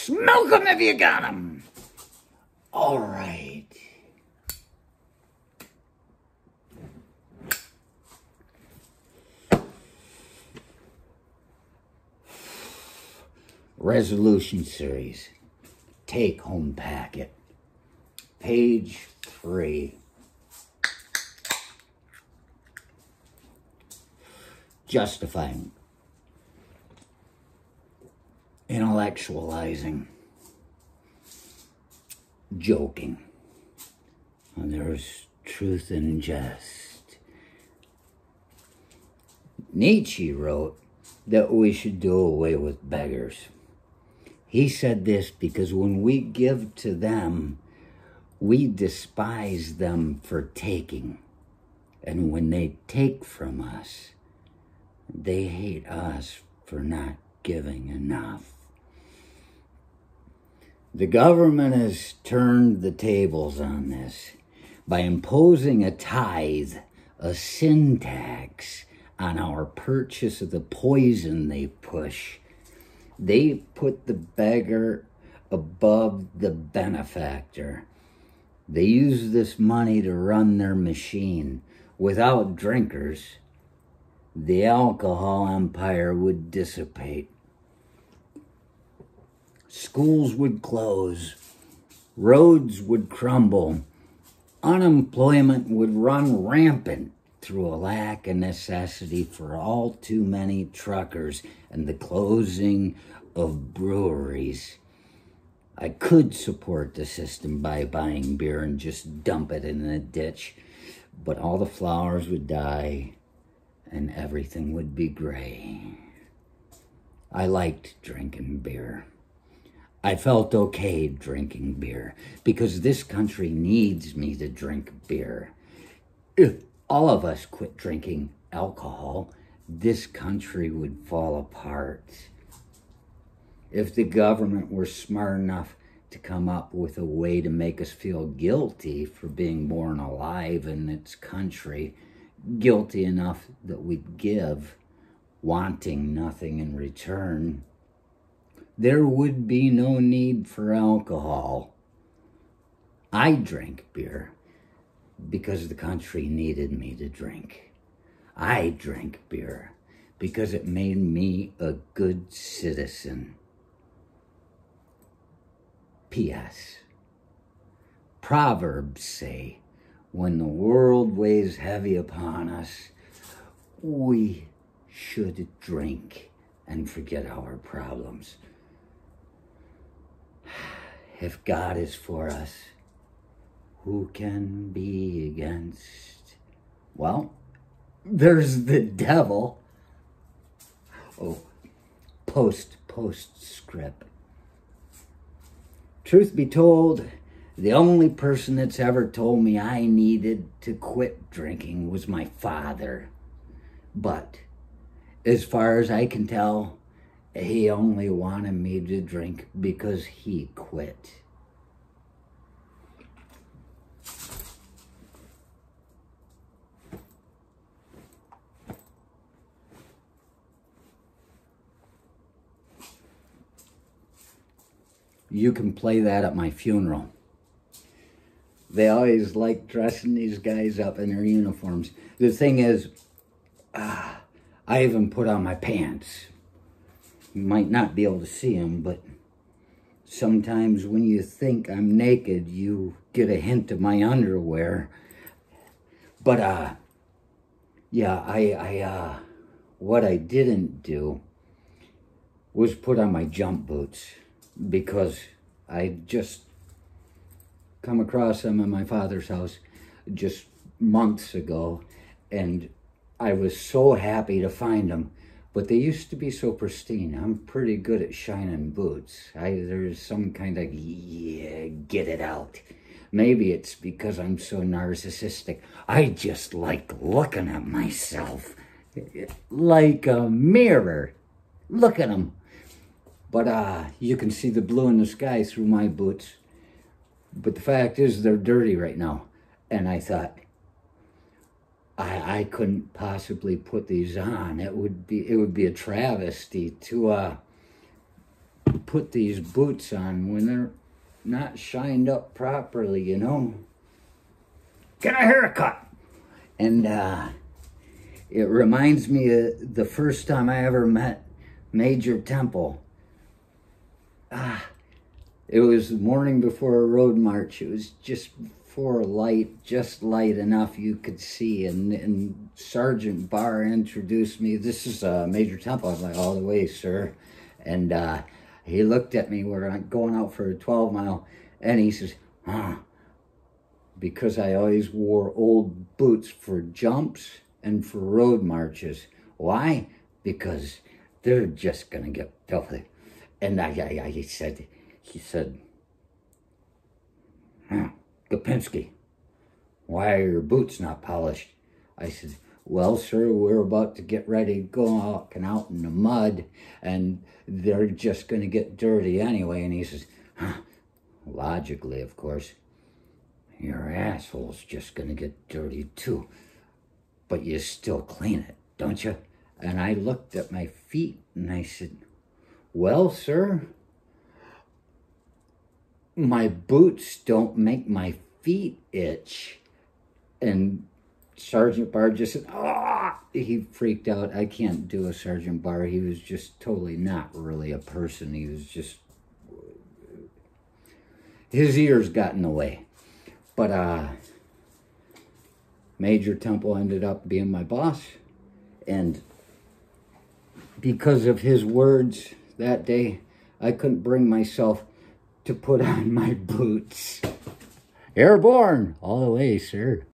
Smoke 'em if you got 'em. All right. Resolution series. Take home packet. Page 3. Justifying. Intellectualizing. Joking. And there's truth in jest. Nietzsche wrote that we should do away with beggars. He said this because when we give to them, we despise them for taking. And when they take from us, they hate us for not giving enough. The government has turned the tables on this by imposing a tithe, a sin tax, on our purchase of the poison they push. They put the beggar above the benefactor. They use this money to run their machine. Without drinkers, the alcohol empire would dissipate. Schools would close. Roads would crumble. Unemployment would run rampant through a lack of necessity for all too many truckers and the closing of breweries. I could support the system by buying beer and just dump it in a ditch, but all the flowers would die and everything would be gray. I liked drinking beer. I felt okay drinking beer because this country needs me to drink beer. If all of us quit drinking alcohol, this country would fall apart. If the government were smart enough to come up with a way to make us feel guilty for being born alive in its country, guilty enough that we'd give, wanting nothing in return, there would be no need for alcohol. I drank beer because the country needed me to drink. I drank beer because it made me a good citizen. P.S. Proverbs say, when the world weighs heavy upon us, we should drink and forget our problems. If God is for us, who can be against? Well, there's the devil. Oh, postscript. Truth be told, the only person that's ever told me I needed to quit drinking was my father. But as far as I can tell, he only wanted me to drink because he quit. You can play that at my funeral. They always like dressing these guys up in their uniforms. The thing is, I even put on my pants. You might not be able to see them, but sometimes when you think I'm naked, you get a hint of my underwear. But, yeah, what I didn't do was put on my jump boots, because I just come across them in my father's house just months ago, and I was so happy to find them, but they used to be so pristine. I'm pretty good at shining boots. There's some kind of, get it out. Maybe it's because I'm so narcissistic. I just like looking at myself like a mirror. Look at them. But you can see the blue in the sky through my boots. But the fact is, they're dirty right now. And I thought, I couldn't possibly put these on. It would be a travesty to put these boots on when they're not shined up properly, you know. Get a haircut. And it reminds me of the first time I ever met Major Temple. It was the morning before a road march. It was just before light, just light enough you could see. And Sergeant Barr introduced me. This is Major Temple. I was like, all the way, sir. And he looked at me. We're going out for a 12-mile. And he says, because I always wore old boots for jumps and for road marches. Why? Because they're just going to get filthy. And he said, Gopinski, why are your boots not polished? I said, well, sir, we're about to get ready to go walking out in the mud, and they're just going to get dirty anyway. And he says, logically, of course, your asshole's just going to get dirty too. But you still clean it, don't you? And I looked at my feet and I said, well, sir, my boots don't make my feet itch. And Sergeant Barr just said, he freaked out. I can't do a Sergeant Barr. He was just totally not really a person. He was just, his ears got in the way. But Major Temple ended up being my boss. And because of his words that day, I couldn't bring myself to put on my boots. Airborne all the way, sir.